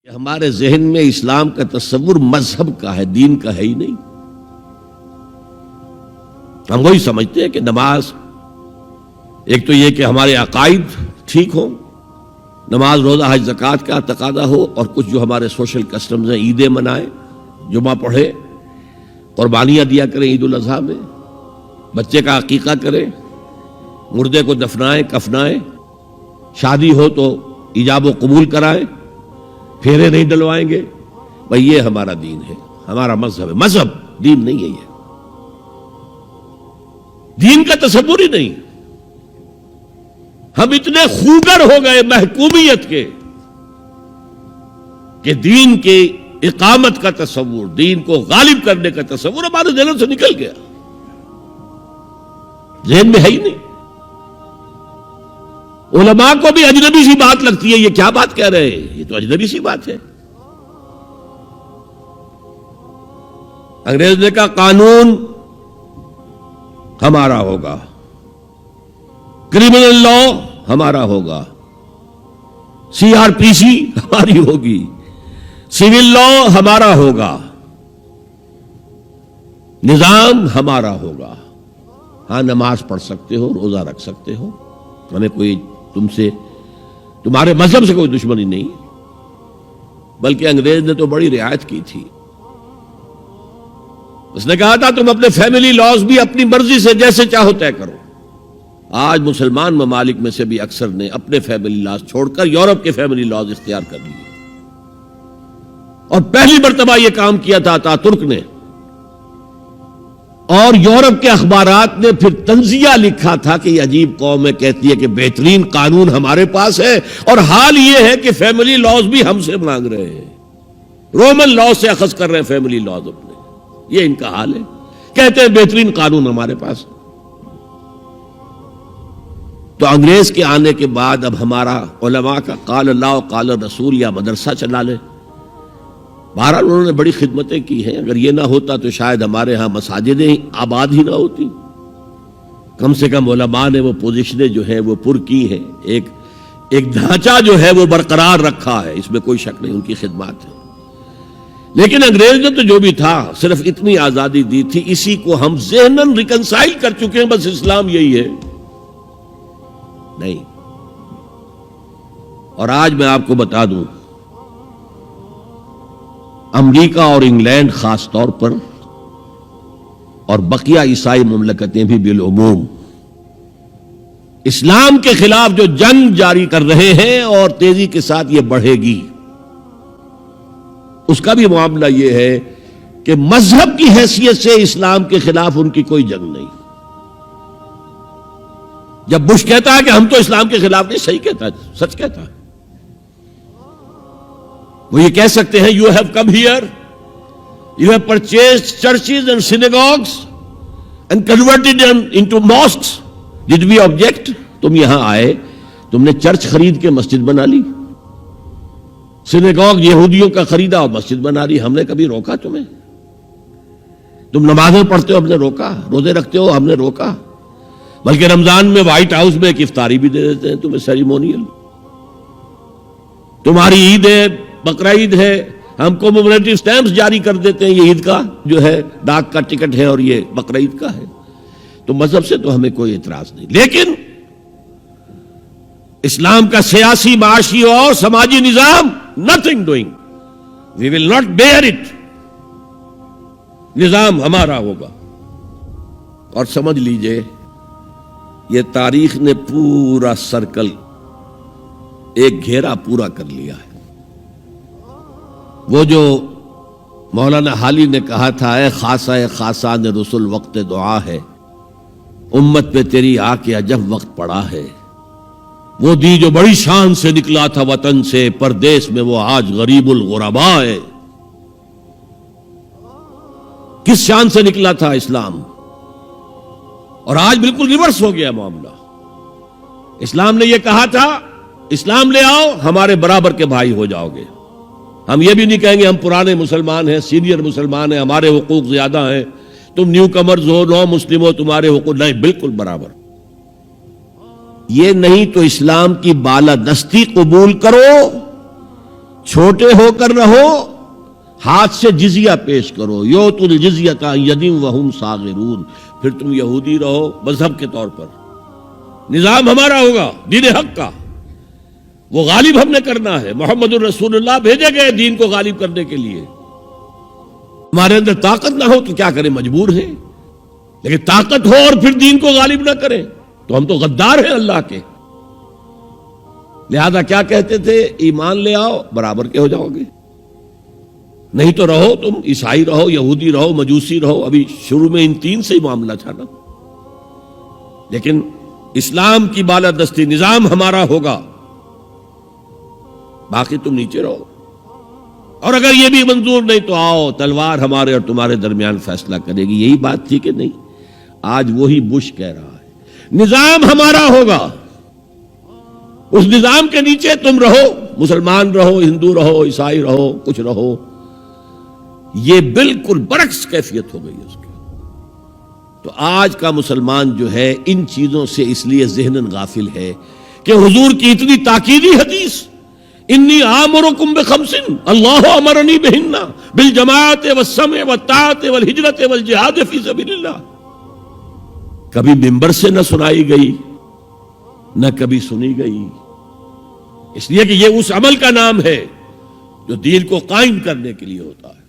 ہمارے ذہن میں اسلام کا تصور مذہب کا ہے، دین کا ہے ہی نہیں۔ ہم وہی سمجھتے ہیں کہ نماز، ایک تو یہ کہ ہمارے عقائد ٹھیک ہوں، نماز روزہ حج زکوٰۃ کا تقاضا ہو، اور کچھ جو ہمارے سوشل کسٹمز ہیں، عیدیں منائیں، جمعہ پڑھے، قربانیاں دیا کریں عید الاضحیٰ میں، بچے کا عقیقہ کریں، مردے کو دفنائیں کفنائیں، شادی ہو تو ایجاب و قبول کرائیں، پھیرے نہیں ڈلوائیں گے۔ بھئی یہ ہمارا دین ہے، ہمارا مذہب ہے۔ مذہب دین نہیں ہے، یہ دین کا تصور ہی نہیں۔ ہم اتنے خوگر ہو گئے محکومیت کے کہ دین کی اقامت کا تصور، دین کو غالب کرنے کا تصور ہمارے ذہن سے نکل گیا، ذہن میں ہے ہی نہیں۔ علماء کو بھی اجنبی سی بات لگتی ہے، یہ کیا بات کہہ رہے ہیں، یہ تو اجنبی سی بات ہے۔ انگریز نے کہا قانون ہمارا ہوگا، کرمنل لا ہمارا ہوگا، CRPC ہماری ہوگی، سول لا ہمارا ہوگا، نظام ہمارا ہوگا۔ ہاں نماز پڑھ سکتے ہو، روزہ رکھ سکتے ہو، ہمیں کوئی تم سے، تمہارے مذہب سے کوئی دشمنی نہیں، بلکہ انگریز نے تو بڑی رعایت کی تھی۔ اس نے کہا تھا تم اپنے فیملی لاز بھی اپنی مرضی سے جیسے چاہو طے کرو۔ آج مسلمان ممالک میں سے بھی اکثر نے اپنے فیملی لاز چھوڑ کر یورپ کے فیملی لاز اختیار کر لیے، اور پہلی مرتبہ یہ کام کیا تھا اتا ترک نے، اور یورپ کے اخبارات نے پھر تنزیہ لکھا تھا کہ یہ عجیب قوم ہے، کہتی ہے کہ بہترین قانون ہمارے پاس ہے، اور حال یہ ہے کہ فیملی لاز بھی ہم سے مانگ رہے ہیں، رومن لاز سے اخذ کر رہے ہیں فیملی لاز اپنے۔ یہ ان کا حال ہے، کہتے ہیں بہترین قانون ہمارے پاس۔ تو انگریز کے آنے کے بعد اب ہمارا علماء کا قال اللہ و قال رسول یا مدرسہ چلا لے۔ بہرحال انہوں نے بڑی خدمتیں کی ہیں، اگر یہ نہ ہوتا تو شاید ہمارے ہاں مساجدیں آباد ہی نہ ہوتی۔ کم سے کم علماء نے وہ پوزیشنیں جو ہیں وہ پر کی ہیں، ایک ڈھانچہ جو ہے وہ برقرار رکھا ہے، اس میں کوئی شک نہیں، ان کی خدمات ہے۔ لیکن انگریز نے تو جو بھی تھا صرف اتنی آزادی دی تھی، اسی کو ہم ذہناً ریکنسائل کر چکے ہیں، بس اسلام یہی ہے نہیں۔ اور آج میں آپ کو بتا دوں، امریکہ اور انگلینڈ خاص طور پر، اور بقیہ عیسائی مملکتیں بھی بالعموم، اسلام کے خلاف جو جنگ جاری کر رہے ہیں، اور تیزی کے ساتھ یہ بڑھے گی، اس کا بھی معاملہ یہ ہے کہ مذہب کی حیثیت سے اسلام کے خلاف ان کی کوئی جنگ نہیں۔ جب بش کہتا ہے کہ ہم تو اسلام کے خلاف نہیں، صحیح کہتا ہے، سچ کہتا ہے۔ وہ یہ کہہ سکتے ہیں you have come here, you have purchased churches and synagogues and converted into mosques, did we object? تم یہاں آئے، تم نے چرچ خرید کے مسجد بنا لی، سینیگوگ یہودیوں کا خریدا اور مسجد بنا لی، ہم نے کبھی روکا تمہیں؟ تم نمازیں پڑھتے ہو، ہم نے روکا؟ روزے رکھتے ہو، ہم نے روکا؟ بلکہ رمضان میں وائٹ ہاؤس میں ایک افطاری بھی دے دیتے ہیں تمہیں، سیریمونیل۔ تمہاری عید ہے، بقرعید ہے، ہم کو میموریٹو سٹیمپس جاری کر دیتے ہیں، یہ عید کا جو ہے ڈاک کا ٹکٹ ہے اور یہ بقرعید کا ہے۔ تو مذہب سے تو ہمیں کوئی اعتراض نہیں، لیکن اسلام کا سیاسی، معاشی اور سماجی نظام nothing doing, we will not bear it، نظام ہمارا ہوگا۔ اور سمجھ لیجئے یہ تاریخ نے پورا سرکل، ایک گھیرا پورا کر لیا ہے۔ وہ جو مولانا حالی نے کہا تھا، اے خاصہ خاصان رسول وقت دعا ہے، امت پہ تیری آ کے عجب وقت پڑا ہے، وہ دی جو بڑی شان سے نکلا تھا وطن سے، پردیس میں وہ آج غریب الغرباء ہے۔ کس شان سے نکلا تھا اسلام، اور آج بالکل ریورس ہو گیا معاملہ۔ اسلام نے یہ کہا تھا اسلام لے آؤ، ہمارے برابر کے بھائی ہو جاؤ گے۔ ہم یہ بھی نہیں کہیں گے ہم پرانے مسلمان ہیں، سینئر مسلمان ہیں، ہمارے حقوق زیادہ ہیں، تم نیو کمرز ہو، نو مسلم ہو، تمہارے حقوق نہیں، بالکل برابر۔ یہ نہیں تو اسلام کی بالادستی قبول کرو، چھوٹے ہو کر رہو، ہاتھ سے جزیہ پیش کرو، یوت الجزیۃ عن ید وہم صاغرون، پھر تم یہودی رہو مذہب کے طور پر، نظام ہمارا ہوگا دین حق کا، وہ غالب ہم نے کرنا ہے، محمد الرسول اللہ بھیجے گئے دین کو غالب کرنے کے لیے، ہمارے اندر طاقت نہ ہو تو کیا کریں، مجبور ہیں، لیکن طاقت ہو اور پھر دین کو غالب نہ کریں تو ہم تو غدار ہیں اللہ کے۔ لہذا کیا کہتے تھے، ایمان لے آؤ برابر کے ہو جاؤ گے، نہیں تو رہو تم عیسائی رہو، یہودی رہو، مجوسی رہو، ابھی شروع میں ان تین سے ہی معاملہ تھا نا، لیکن اسلام کی بالادستی، نظام ہمارا ہوگا، باقی تم نیچے رہو، اور اگر یہ بھی منظور نہیں تو آؤ تلوار ہمارے اور تمہارے درمیان فیصلہ کرے گی۔ یہی بات تھی کہ نہیں؟ آج وہی بش کہہ رہا ہے نظام ہمارا ہوگا، اس نظام کے نیچے تم رہو، مسلمان رہو، ہندو رہو، عیسائی رہو، کچھ رہو۔ یہ بالکل برعکس کیفیت ہو گئی اس کی۔ تو آج کا مسلمان جو ہے ان چیزوں سے اس لیے ذہناً غافل ہے کہ حضور کی اتنی تاکیدی حدیث، انی آمرکم بخمس اللہ امرنی بہن بالجماعت والسمع والطاعت والہجرت والجہاد فی سبیل اللہ، کبھی ممبر سے نہ سنائی گئی نہ کبھی سنی گئی، اس لیے کہ یہ اس عمل کا نام ہے جو دین کو قائم کرنے کے لیے ہوتا ہے۔